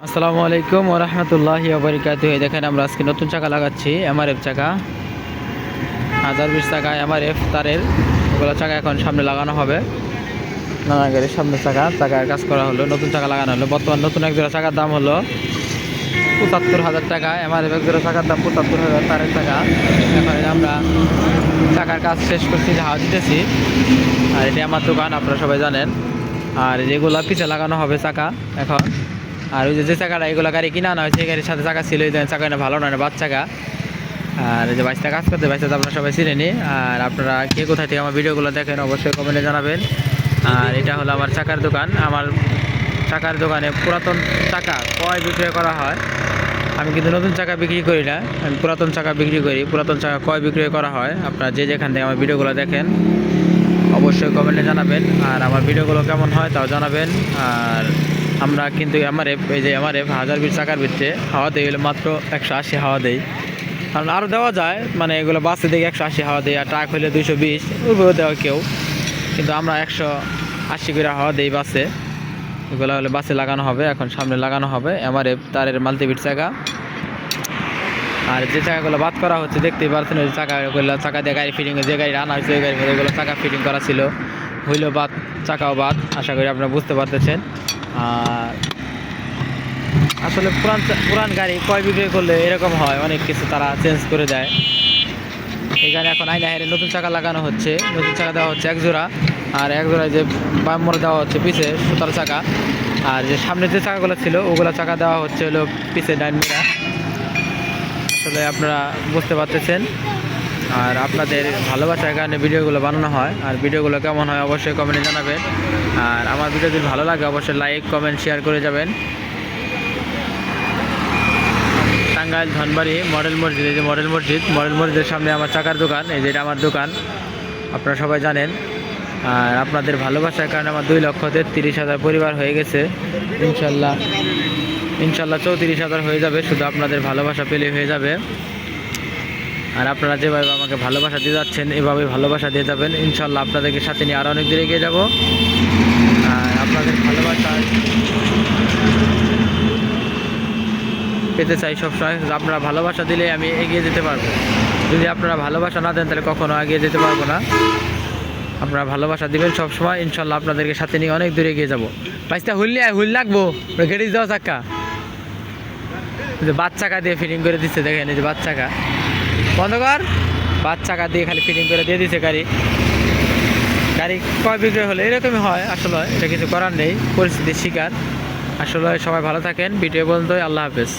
আসসালামু আলাইকুম ওয়া রাহমাতুল্লাহি ওয়া বারাকাতুহু। দেখেন আমরা আজকে নতুন চাকা লাগাচ্ছি, এমআরএফ চাকা 1020 চাকা এমআরএফ তারের। ওগুলো চাকা এখন সামনে লাগানো হবে। নানা গাড়ির সামনে চাকার কাজ করা হলো, নতুন চাকা লাগানো হলো। বর্তমান নতুন এক জোড়া চাকার দাম হলো ৭৫,০০০ টাকা। এমআরএফ এক জোড়া চাকার দাম ৭৫,০০০ তারের চাকা। এখন আমরা চাকার কাজ শেষ করছি, হাওয়া দিতেছি। আর এটা আমার দোকান, আপনারা সবাই জানেন। আর যেগুলো পিছে লাগানো হবে চাকা এখন। আর ওই যে চাকাটা এগুলো গাড়ি কিনা আনা হয়েছে, এই গাড়ির সাথে চাকা ছিল, এই চাকা না ভালো নয়, বাদ চাকা। আর এই যে বাইশটা কাজ করতে, বাইশটা আপনারা সবাই চিনেনি। আর আপনারা কে কোথায় থেকে আমার ভিডিওগুলো দেখেন অবশ্যই কমেন্টে জানাবেন। আর এটা হলো আমার চাকার দোকান। আমার চাকার দোকানে পুরাতন চাকা কয় বিক্রয় করা হয়। আমি কিন্তু নতুন চাকা বিক্রি করি না, আমি পুরাতন চাকা বিক্রি করি। পুরাতন চাকা কয় বিক্রয় করা হয় আপনারা যে যেখান থেকে আমার ভিডিওগুলো দেখেন অবশ্যই কমেন্টে জানাবেন। আর আমার ভিডিওগুলো কেমন হয় তাও জানাবেন। আর আমরা কিন্তু এমআরএফ, এই যে এমআরএফ 1020 চাকার ভিতরে হাওয়া দেয় হলে মাত্র 180 হাওয়া দেয়। কারণ আরও দেওয়া যায়, মানে এগুলো বাসে দেখে 180 হাওয়া দেয়, আর ট্রাক হলে 220 ওইভাবে দেওয়া কেউ, কিন্তু আমরা 180 করে হাওয়া দেই বাসে। এগুলো হলে বাসে লাগানো হবে, এখন সামনে লাগানো হবে এমআরএফ তারের মাল্টিবিট চাকা। আর যে চাকাগুলো বাদ করা হচ্ছে দেখতেই পাচ্ছেন, ওই চাকা দিয়ে গাড়ি ফিটিং, যে গাড়ি আনা হয়েছে ওই গাড়ির মধ্যে ওইগুলো চাকা ফিটিং করা ছিল, হইলো বাদ, চাকাও বাদ। আশা করি আপনারা বুঝতে পারতেছেন। আর আসলে পুরান গাড়ি কয় বিক্রয় করলে এরকম হয়, অনেক কিছু তারা চেঞ্জ করে দেয়। এখানে এখন আইনা হেরে নতুন চাকা লাগানো হচ্ছে, নতুন চাকা দেওয়া হচ্ছে এক জোড়া। আর এক জোড়ায় যে বাম মোড়ে দেওয়া হচ্ছে পিছে 17 চাকা। আর যে সামনে যে চাকাগুলো ছিল ওগুলো চাকা দেওয়া হচ্ছে হলো পিছে ডাইন মোড়া। আসলে আপনারা বুঝতে পারতেছেন। আর আপনাদের ভালোবাসার কারণে ভিডিওগুলো বানানো হয়। আর ভিডিওগুলো কেমন হয় অবশ্যই কমেন্টে জানাবেন। আর আমার ভিডিও যদি ভালো লাগে অবশ্যই লাইক কমেন্ট শেয়ার করে যাবেন। টাঙ্গাইল ধনবাড়ি মডেল মসজিদ, এই যে মডেল মসজিদের সামনে আমার চাকার দোকান, এই যে এটা আমার দোকান, আপনারা সবাই জানেন। আর আপনাদের ভালোবাসার কারণে আমার 2,33,000 পরিবার হয়ে গেছে। ইনশাল্লাহ 34,000 হয়ে যাবে, শুধু আপনাদের ভালোবাসা পেলে হয়ে যাবে। আর আপনারা যেভাবে আমাকে ভালোবাসা দিয়ে যাচ্ছেন এভাবে ভালোবাসা দিয়ে যাবেন। ইনশাল্লাহ আপনাদেরকে সাথে নিয়ে আরও অনেক দূরে এগিয়ে যাব। আর আপনাদের ভালোবাসা পেতে চাই সবসময়। আপনারা ভালোবাসা দিলে আমি এগিয়ে যেতে পারবো। যদি আপনারা ভালোবাসা না দেন তাহলে কখনো এগিয়ে যেতে পারবো না। আপনারা ভালোবাসা দিবেন সবসময়, ইনশাল্লাহ আপনাদেরকে সাথে নিয়ে অনেক দূরে এগিয়ে যাবো। বাইশটা হুইল লাগবো, গেড়ে দেওয়া চাকা, যে বাদ চাকা দিয়ে ফিটিং করে দিচ্ছে, দেখেন এই যে বাদ চাকা বন্ধ কর, বাদ চাকা দিয়ে খালি ফিটিং করে দিয়ে দিচ্ছে। গাড়ি কয় বিক্রয় হলে এরকমই হয়। আসলে এটা কিছু করার নেই, পরিস্থিতির শিকার। আসলে সবাই ভালো থাকেন। ভিডিও পর্যন্তই, আল্লাহ হাফেজ।